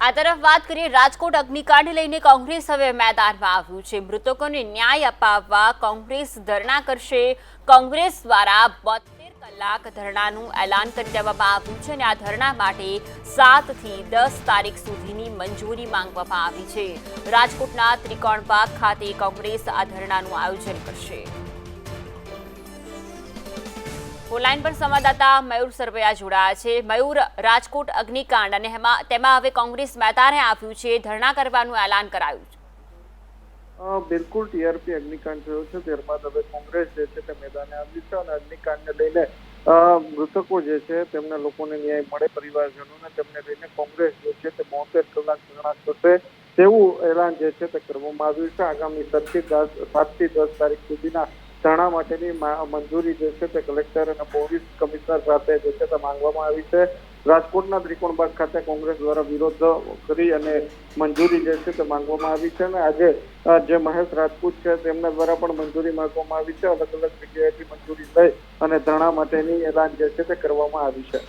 આ તરફ વાત કરીએ રાજકોટ અગ્નિકાંડ લઈને કોંગ્રેસ હવે મેદાનમાં આવ્યું છે। મૃતકોને ન્યાય અપાવવા કોંગ્રેસ ધરણા કરશે। કોંગ્રેસ દ્વારા 72 કલાક ધરણાનું એલાન કરી દેવામાં આવ્યું છે અને આ ધરણા માટે 7 થી 10 તારીખ સુધીની મંજૂરી માંગવામાં આવી છે। રાજકોટના ત્રિકોણબાગ ખાતે કોંગ્રેસ આ ધરણાનું આયોજન કરશે। ઓનલાઈન પર સંવાદદાતા મયુર સરવૈયા જોડાયા છે। મયુર, રાજકોટ અગ્નિકાંડ અને તેમાં હવે કોંગ્રેસ મેદાને આવ્યું છે, ધરણા કરવાનું એલાન કરાયું છે। બિલકુલ ટીઆરપી અગ્નિકાંડ થયો છે ત્યારબાદ હવે કોંગ્રેસ જે છે તે મેદાને આવી છે અને અગ્નિકાંડને લઈને મૃતકો જે છે તેમને લોકોને ન્યાય મળે, પરિવારજનોને તેમને લઈને કોંગ્રેસ જે છે તે 72 કલાક ધરણા કરશે તેવું એલાન જે છે તે કરવામાં આવ્યું છે। આગામી 7 થી 10 તારીખ સુધીના ધરણા માટેની મંજૂરી જે છે તે કલેક્ટર અને પોલીસ કમિશનર સાથે જે છે તે માંગવામાં આવી છે। રાજકોટના ત્રિકોણબાગ ખાતે કોંગ્રેસ દ્વારા વિરોધ કરી અને મંજૂરી જે છે તે માંગવામાં આવી છે અને આજે જે મહેશ રાજપૂત છે તેમના દ્વારા પણ મંજૂરી માંગવામાં આવી છે। અલગ અલગ જગ્યાએથી મંજૂરી લઈ અને ધરણા માટેની એલાન જે છે તે કરવામાં આવી છે।